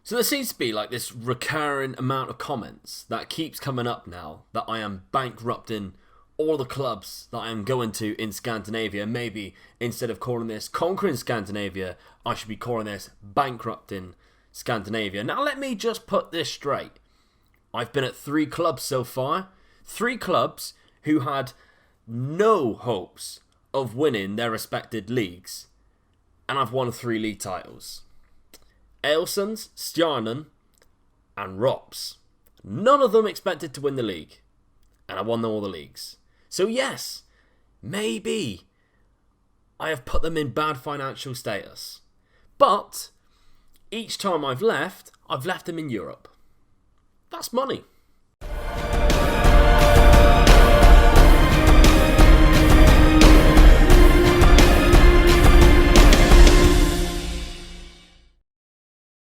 So there seems to be like this recurring amount of comments that keeps coming up now that I am bankrupting all the clubs that I am going to in Scandinavia. Maybe instead of calling this Conquering Scandinavia, I should be calling this Bankrupting Scandinavia. Now let me just put this straight. I've been at 3 clubs so far. 3 clubs who had no hopes of winning their respected leagues. And I've won 3 league titles. Ailsons, Stjarnan, and Rops. None of them expected to win the league. And I won all the leagues. So yes, maybe I have put them in bad financial status. But each time I've left them in Europe. That's money.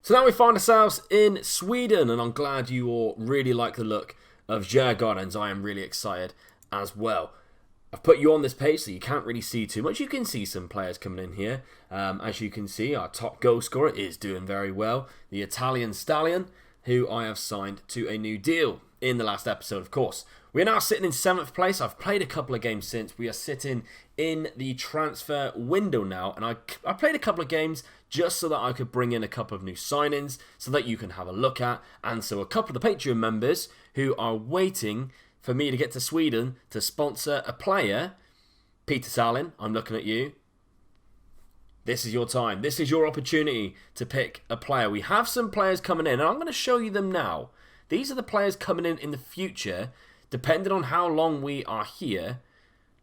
So now we find ourselves in Sweden, and I'm glad you all really like the look of Djurgårdens. I am really excited as well. I've put you on this page so you can't really see too much. You can see some players coming in here. As you can see, our top goal scorer is doing very well. The Italian Stallion, who I have signed to a new deal in the last episode, of course. We're now sitting in 7th place. I've played a couple of games since. We are sitting in the transfer window now. And I played a couple of games just so that I could bring in a couple of new signings so that you can have a look at. And so a couple of the Patreon members who are waiting for me to get to Sweden to sponsor a player. Peter Salin, I'm looking at you. This is your time. This is your opportunity to pick a player. We have some players coming in, and I'm going to show you them now. These are the players coming in the future, depending on how long we are here.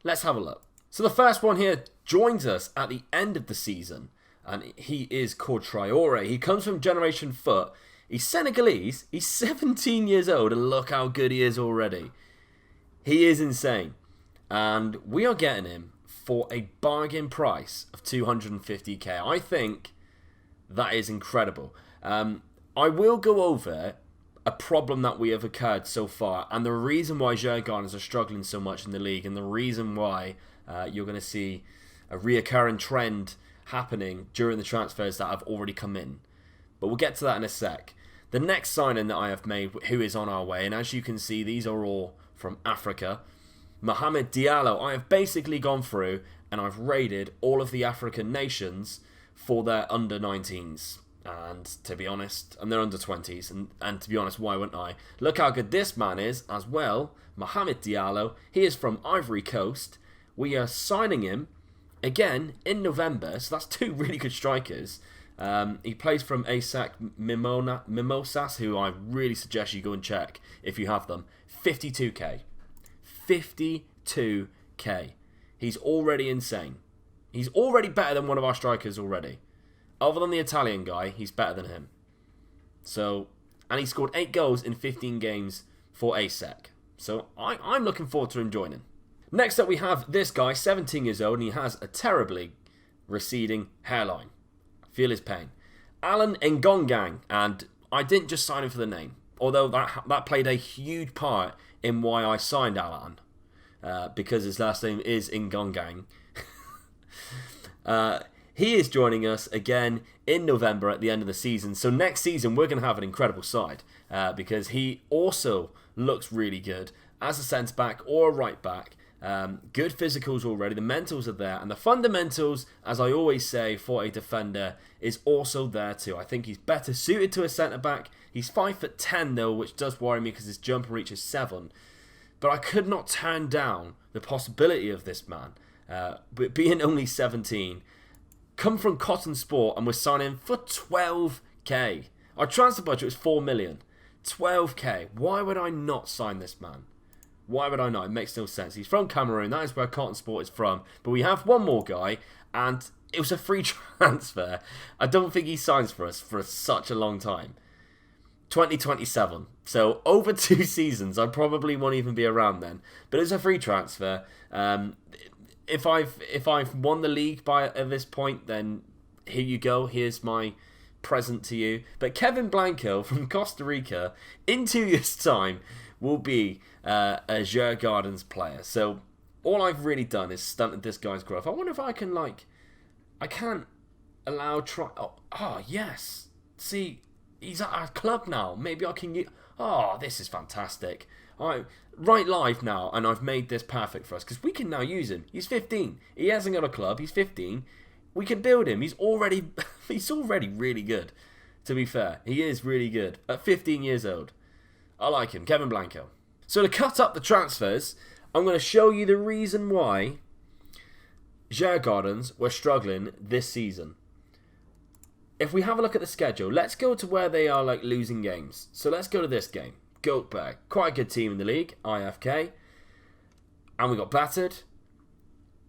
Let's have a look. So the first one here joins us at the end of the season, and he is called Traore. He comes from Generation Foot. He's Senegalese. He's 17 years old, and look how good he is already. He is insane, and we are getting him for a bargain price of 250k. I think that is incredible. I will go over a problem that we have occurred so far, and the reason why Djurgårdens are struggling so much in the league, and the reason why you're going to see a reoccurring trend happening during the transfers that have already come in. But we'll get to that in a sec. The next signing that I have made, who is on our way, and as you can see, these are all from Africa. Mohamed Diallo. I have basically gone through and I've raided all of the African nations for their under-19s. And to be honest, and their under-20s. And to be honest, why wouldn't I? Look how good this man is as well. Mohamed Diallo. He is from Ivory Coast. We are signing him again in November. So that's 2 really good strikers. He plays from ASAC Mimosas, who I really suggest you go and check if you have them. 52k. 52k. He's already insane. He's already better than one of our strikers already. Other than the Italian guy, he's better than him. So, and he scored 8 goals in 15 games for ASEC. So I'm looking forward to him joining. Next up we have this guy, 17 years old, and he has a terribly receding hairline. Feel his pain. Alan Ngongang, and I didn't just sign him for the name. Although that played a huge part in why I signed Alan. Because his last name is Ngongang. He is joining us again in November at the end of the season. So next season we're going to have an incredible side. Because he also looks really good as a centre back or a right back. Good physicals already. The mentals are there. And the fundamentals, as I always say, for a defender is also there too. I think he's better suited to a centre back. He's 5'10" though, which does worry me because his jump reach is 7. But I could not turn down the possibility of this man, but being only 17, come from Cotton Sport and we're signing for 12k. Our transfer budget was 4 million. 12k. Why would I not sign this man? Why would I not? It makes no sense. He's from Cameroon. That is where Cotton Sport is from. But we have one more guy, and it was a free transfer. I don't think he signs for us for such a long time. 2027. So over 2 seasons. I probably won't even be around then. But it's a free transfer. If I've won the league at this point, then here you go. Here's my present to you. But Kevin Blanco from Costa Rica, in 2 years' time, will be a Djurgårdens player. So all I've really done is stunted this guy's growth. I wonder if I can I can't allow oh yes. See, He's at our club now. Maybe I can... Oh, this is fantastic. Alright, right live now, and I've made this perfect for us, because we can now use him. He's 15. He hasn't got a club. He's 15. We can build him. He's already really good, to be fair. He is really good. At 15 years old. I like him. Kevin Blanco. So to cut up the transfers, I'm going to show you the reason why Djurgårdens were struggling this season. If we have a look at the schedule, let's go to where they are like losing games. So let's go to this game. Goldberg, quite a good team in the league, IFK. And we got battered.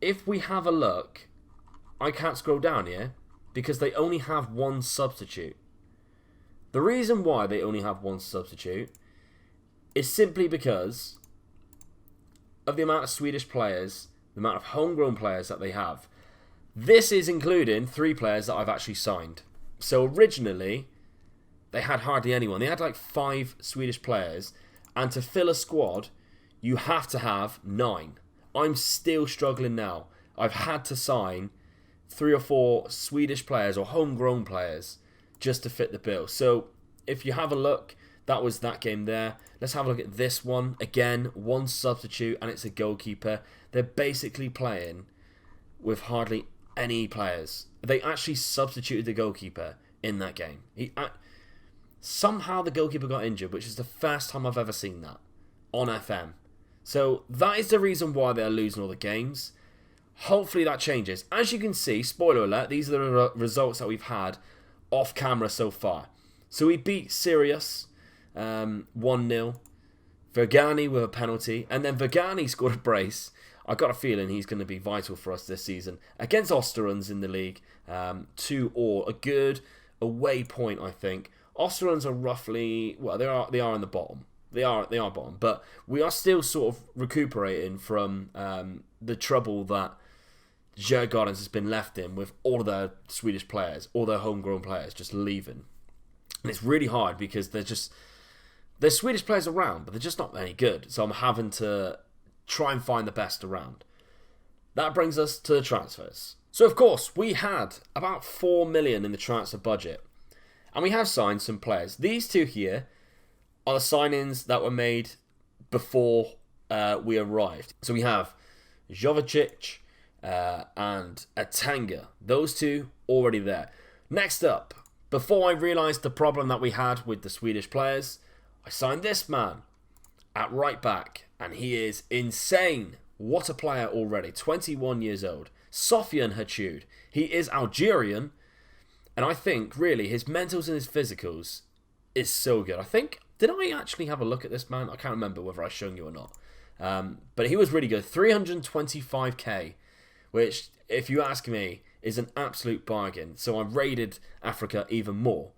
If we have a look, I can't scroll down here because they only have one substitute. The reason why they only have one substitute is simply because of the amount of Swedish players, the amount of homegrown players that they have. This is including 3 players that I've actually signed. So originally, they had hardly anyone. They had like 5 Swedish players. And to fill a squad, you have to have 9. I'm still struggling now. I've had to sign 3 or 4 Swedish players or homegrown players just to fit the bill. So if you have a look, that was that game there. Let's have a look at this one. Again, 1 substitute and it's a goalkeeper. They're basically playing with hardly any players. They actually substituted the goalkeeper in that game. Somehow the goalkeeper got injured, which is the first time I've ever seen that on FM. So that is the reason why they're losing all the games. Hopefully that changes. As you can see, spoiler alert, these are the results that we've had off camera so far. So we beat Sirius 1-0. Vergani with a penalty. And then Vergani scored a brace. I got a feeling he's going to be vital for us this season. Against Osterunds in the league. 2-2. A good away point, I think. Osterunds are roughly... Well, they are in the bottom. They are bottom. But we are still sort of recuperating from the trouble that Djurgårdens has been left in with all of their Swedish players, all their homegrown players just leaving. And it's really hard because there's Swedish players around, but they're just not any good. So I'm having to try and find the best around. That brings us to the transfers. So of course, we had about 4 million in the transfer budget. And we have signed some players. These 2 here are the signings that were made before we arrived. So we have Jovicic and Atanga. Those 2 already there. Next up, before I realised the problem that we had with the Swedish players, I signed this man at right back. And he is insane. What a player already. 21 years old. Sofian Hachud. He is Algerian. And I think, really, his mentals and his physicals is so good. I think... Did I actually have a look at this man? I can't remember whether I've shown you or not. But he was really good. 325k. Which, if you ask me, is an absolute bargain. So I rated Africa even more.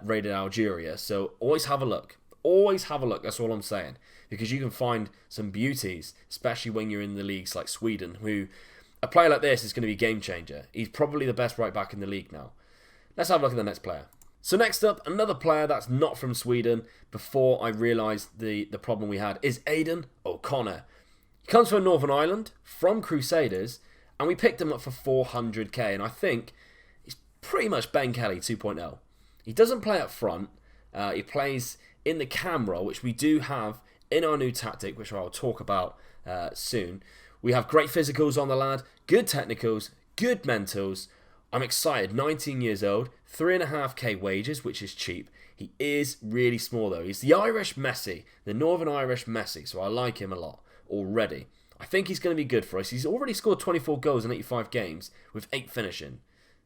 Rated Algeria. So always have a look. Always have a look. That's all I'm saying. Because you can find some beauties, especially when you're in the leagues like Sweden, who a player like this is going to be a game changer. He's probably the best right back in the league now. Let's have a look at the next player. So next up, another player that's not from Sweden, before I realised the problem we had, is Aidan O'Connor. He comes from Northern Ireland, from Crusaders, and we picked him up for 400k, and I think he's pretty much Ben Kelly 2.0. He doesn't play up front, he plays in the cam role, which we do have in our new tactic, which I'll talk about soon. We have great physicals on the lad, good technicals, good mentals. I'm excited. 19 years old, 3.5k wages, which is cheap. He is really small though. He's the Irish Messi, the Northern Irish Messi, so I like him a lot already. I think he's going to be good for us. He's already scored 24 goals in 85 games with 8 finishing.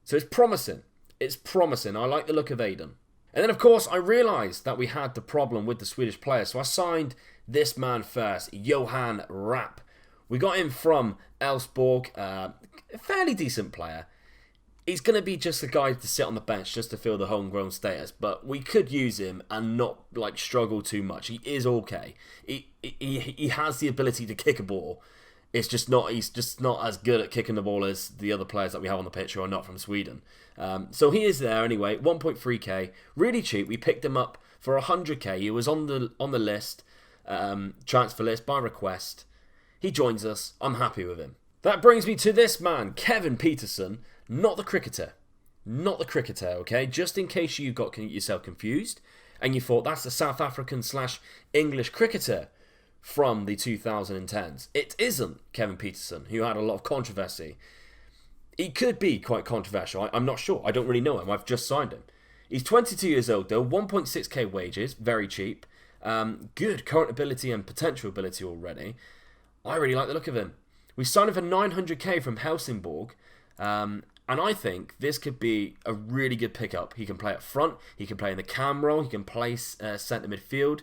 So it's promising. It's promising. I like the look of Aidan. And then, of course, I realised that we had the problem with the Swedish players. So I signed this man first, Johan Rapp. We got him from Elfsborg, a fairly decent player. He's going to be just a guy to sit on the bench just to fill the homegrown status. But we could use him and not struggle too much. He is okay. He has the ability to kick a ball. It's just not. He's just not as good at kicking the ball as the other players that we have on the pitch who are not from Sweden. So he is there anyway. 1.3k, really cheap. We picked him up for 100k. He was on the list, transfer list by request. He joins us. I'm happy with him. That brings me to this man, Kevin Peterson, not the cricketer. not the cricketer, okay? Just in case you got yourself confused and you thought that's the South African / English cricketer from the 2010s. It isn't Kevin Pietersen, who had a lot of controversy. He could be quite controversial. I'm not sure. I don't really know him. I've just signed him. He's 22 years old, though. 1.6k wages. Very cheap. Good current ability and potential ability already. I really like the look of him. We signed him for 900k from Helsingborg. And I think this could be a really good pickup. He can play up front. He can play in the cam role. He can play centre midfield.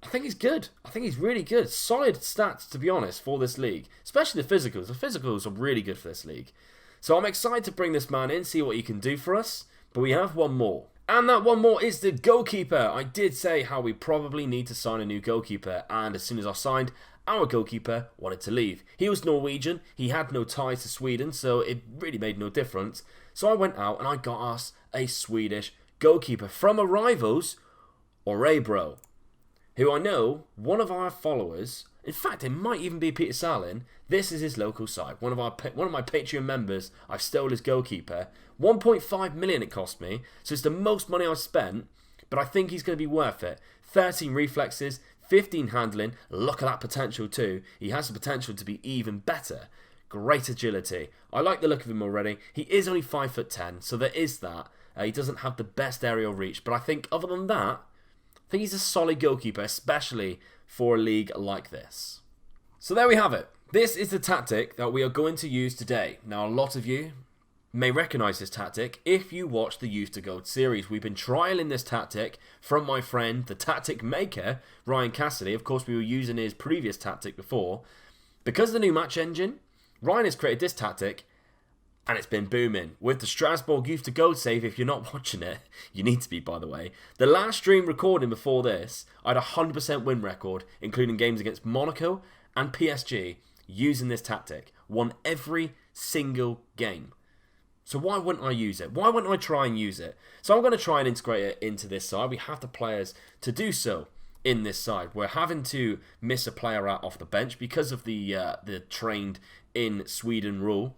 I think he's good. I think he's really good. Solid stats, to be honest, for this league. Especially the physicals. The physicals are really good for this league. So I'm excited to bring this man in, see what he can do for us. But we have one more. And that one more is the goalkeeper. I did say how we probably need to sign a new goalkeeper. And as soon as I signed, our goalkeeper wanted to leave. He was Norwegian. He had no ties to Sweden, so it really made no difference. So I went out and I got us a Swedish goalkeeper from a rivals, Orebro, who I know one of our followers, in fact it might even be Peter Salin, this is his local side. One of my Patreon members, I've stole his goalkeeper. 1.5 million it cost me, so it's the most money I've spent, but I think he's going to be worth it. 13 reflexes, 15 handling, look at that potential too. He has the potential to be even better. Great agility. I like the look of him already. He is only 5'10", so there is that. He doesn't have the best aerial reach, but I think other than that, I think he's a solid goalkeeper, especially for a league like this. So there we have it. This is the tactic that we are going to use today. Now, a lot of you may recognise this tactic if you watch the Youth to Gold series. We've been trialling this tactic from my friend, the tactic maker, Ryan Cassidy. Of course, we were using his previous tactic before. Because of the new match engine, Ryan has created this tactic, and it's been booming. With the Strasbourg Youth to Gold save, if you're not watching it, you need to be, by the way. The last stream recording before this, I had a 100% win record, including games against Monaco and PSG, using this tactic. Won every single game. So why wouldn't I use it? Why wouldn't I try and use it? So I'm going to try and integrate it into this side. We have the players to do so in this side. We're having to miss a player out off the bench because of the trained in Sweden rule.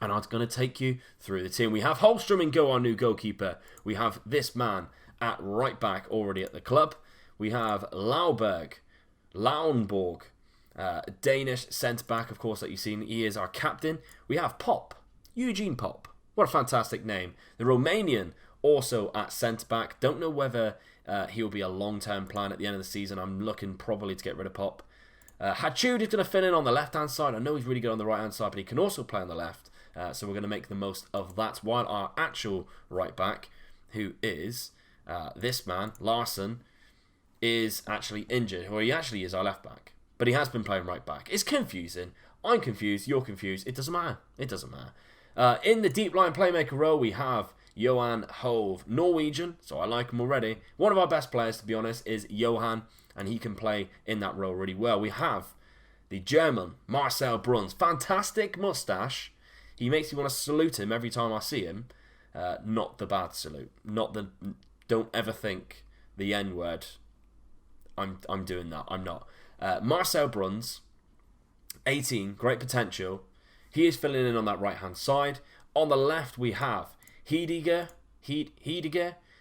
And I'm going to take you through the team. We have Holmstrom in goal, our new goalkeeper. We have this man at right back already at the club. We have Lauenborg, Danish centre back, of course, that you've seen. He is our captain. We have Pop, Eugene Pop. What a fantastic name. The Romanian also at centre back. Don't know whether he'll be a long-term plan at the end of the season. I'm looking probably to get rid of Pop. Hachud is going to fill in on the left-hand side. I know he's really good on the right-hand side, but he can also play on the left. So we're going to make the most of that. While our actual right back, who is this man, Larson, is actually injured. Or he actually is our left back. But he has been playing right back. It's confusing. I'm confused. You're confused. It doesn't matter. It doesn't matter. In the deep line playmaker role, we have Johan Hove, Norwegian. So I like him already. One of our best players, to be honest, is Johan. And he can play in that role really well. We have the German, Marcel Bruns. Fantastic moustache. He makes me want to salute him every time I see him. Not the bad salute. Not the... Don't ever think the N-word. I'm doing that. I'm not. Marcel Bruns, 18, great potential. He is filling in on that right-hand side. On the left, we have Heidegger,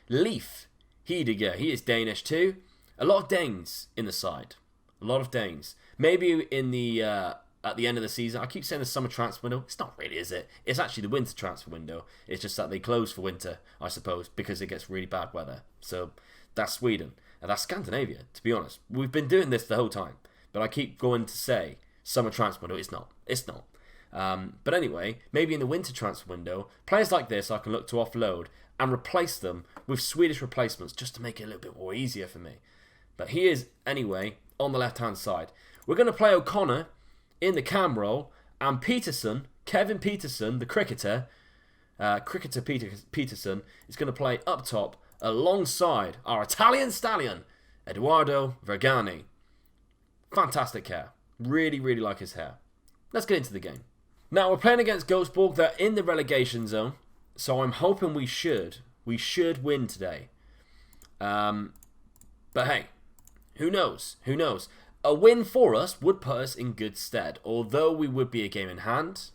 Leif Heidegger. He is Danish too. A lot of Danes in the side. A lot of Danes. Maybe in the at the end of the season. I keep saying the summer transfer window. It's not really, is it? It's actually the winter transfer window. It's just that they close for winter, I suppose, because it gets really bad weather. So that's Sweden. And that's Scandinavia, to be honest. We've been doing this the whole time. But I keep going to say summer transfer window. It's not. It's not. But anyway, maybe in the winter transfer window, players like this I can look to offload and replace them with Swedish replacements just to make it a little bit more easier for me. But he is, anyway, on the left-hand side. We're going to play O'Connor in the cam role, and Peterson, Kevin Peterson, the cricketer Peterson, is going to play up top alongside our Italian stallion, Edoardo Vergani. Fantastic hair. Really, really like his hair. Let's get into the game. Now, we're playing against Ghostborg. They're in the relegation zone, so I'm hoping we should win today. But hey, who knows? Who knows? A win for us would put us in good stead. Although we would be a game in hand,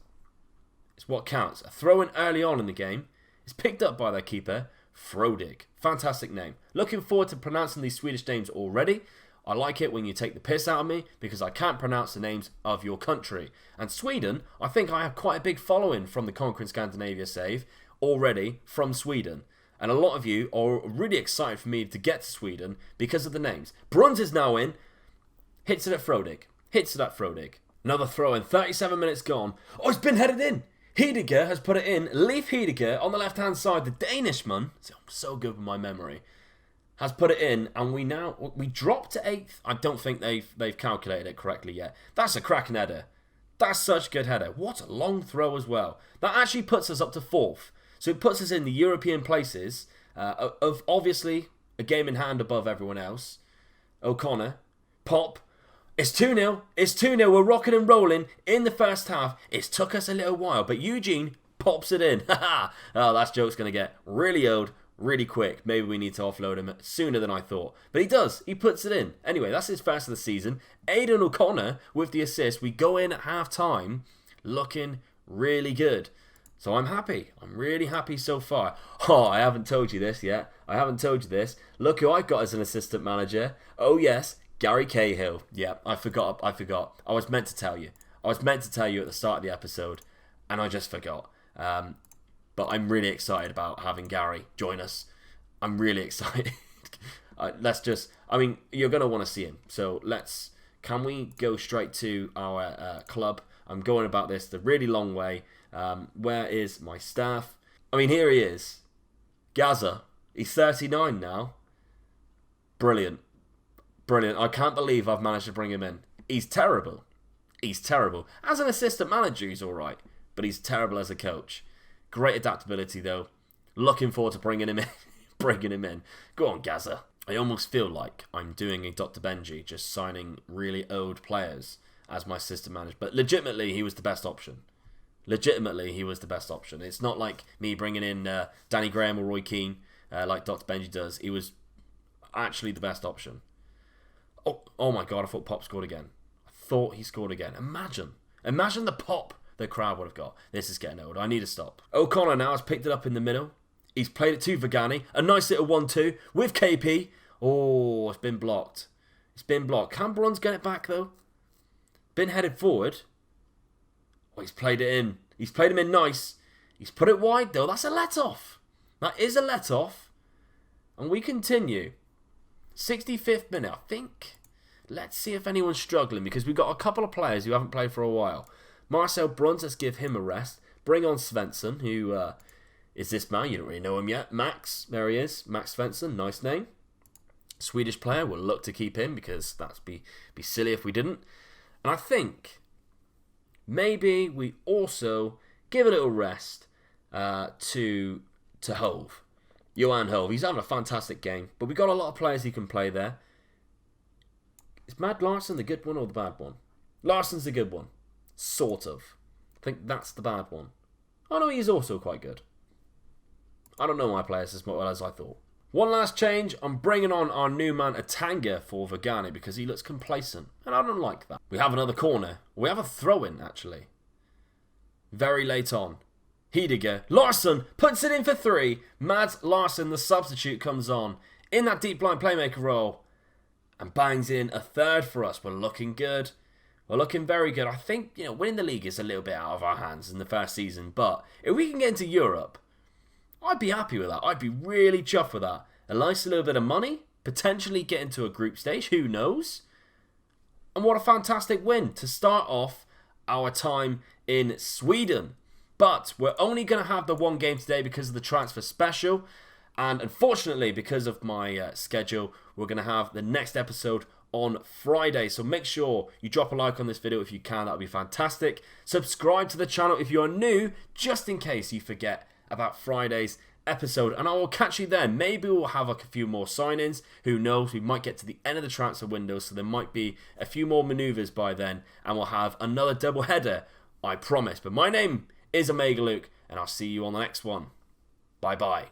It's what counts. A throw-in early on in the game is picked up by their keeper, Frodig. Fantastic name. Looking forward to pronouncing these Swedish names already. I like it when you take the piss out of me because I can't pronounce the names of your country. And Sweden, I think I have quite a big following from the Conquest Scandinavia save already from Sweden. And a lot of you are really excited for me to get to Sweden because of the names. Bruns is now in. Hits it at Frodig. Hits it at Frodig. Another throw in. 37 minutes gone. Oh, it's been headed in. Heidegger has put it in. Leif Heidegger on the left-hand side. The Danishman. So good with my memory. Has put it in, and we dropped to 8th. I don't think they've calculated it correctly yet. That's a cracking header. That's such a good header. What a long throw as well. That actually puts us up to 4th. So it puts us in the European places of obviously a game in hand above everyone else. O'Connor, pop. It's 2-0. It's 2-0. We're rocking and rolling in the first half. It's took us a little while, but Eugene pops it in. Oh, that joke's going to get really old really quick. Maybe we need to offload him sooner than I thought. But he does. He puts it in. Anyway, that's his first of the season. Aidan O'Connor with the assist. We go in at half-time looking really good. So I'm happy. I'm really happy so far. Oh, I haven't told you this yet. I haven't told you this. Look who I got as an assistant manager. Oh, yes. Gary Cahill. Yeah, I forgot. I was meant to tell you. I was meant to tell you at the start of the episode, and I just forgot. But I'm really excited about having Gary join us. I'm really excited. You're going to want to see him. So can we go straight to our club? I'm going about this the really long way. Where is my staff? Here he is. Gaza. He's 39 now. Brilliant. I can't believe I've managed to bring him in. He's terrible. As an assistant manager, he's alright. But he's terrible as a coach. Great adaptability, though. Looking forward to bringing him in. Go on, Gaza. I almost feel like I'm doing a Dr. Benji, just signing really old players as my assistant manager. But legitimately, he was the best option. It's not like me bringing in Danny Graham or Roy Keane like Dr. Benji does. He was actually the best option. Oh my God, I thought Pop scored again. I thought he scored again. Imagine the pop the crowd would have got. This is getting old. I need to stop. O'Connor now has picked it up in the middle. He's played it to Vagani. A nice little 1-2 with KP. Oh, it's been blocked. Can Bruns get it back, though? Been headed forward. Oh, he's played it in. He's played him in nice. He's put it wide, though. That's a let-off. That is a let-off. And we continue. 65th minute, I think. Let's see if anyone's struggling, because we've got a couple of players who haven't played for a while. Marcel Bruns, let's give him a rest. Bring on Svensson, who is this man? You don't really know him yet. Max, there he is. Max Svensson, nice name. Swedish player, we'll look to keep him because that'd be silly if we didn't. And I think maybe we also give a little rest to Hove. Johan Hove. He's having a fantastic game, but we've got a lot of players he can play there. Is Mad Larson the good one or the bad one? Larson's the good one. Sort of. I think that's the bad one. Oh no, he's also quite good. I don't know my players as well as I thought. One last change. I'm bringing on our new man Atanga for Vagani because he looks complacent. And I don't like that. We have another corner. We have a throw-in, actually. Very late on. Heidegger. Larsson puts it in for 3. Mads Larsson, the substitute, comes on in that deep line playmaker role and bangs in a third for us. We're looking good. We're looking very good. I think, winning the league is a little bit out of our hands in the first season, but if we can get into Europe, I'd be happy with that. I'd be really chuffed with that. A nice little bit of money, potentially get into a group stage, who knows? And what a fantastic win to start off our time in Sweden. But we're only going to have the one game today because of the transfer special. And unfortunately, because of my schedule, we're going to have the next episode on Friday. So make sure you drop a like on this video if you can. That would be fantastic. Subscribe to the channel if you are new, just in case you forget about Friday's episode. And I will catch you then. Maybe we'll have a few more sign-ins. Who knows? We might get to the end of the transfer window, so there might be a few more manoeuvres by then. And we'll have another double header, I promise. But my name is Omega Luke, and I'll see you on the next one. Bye-bye.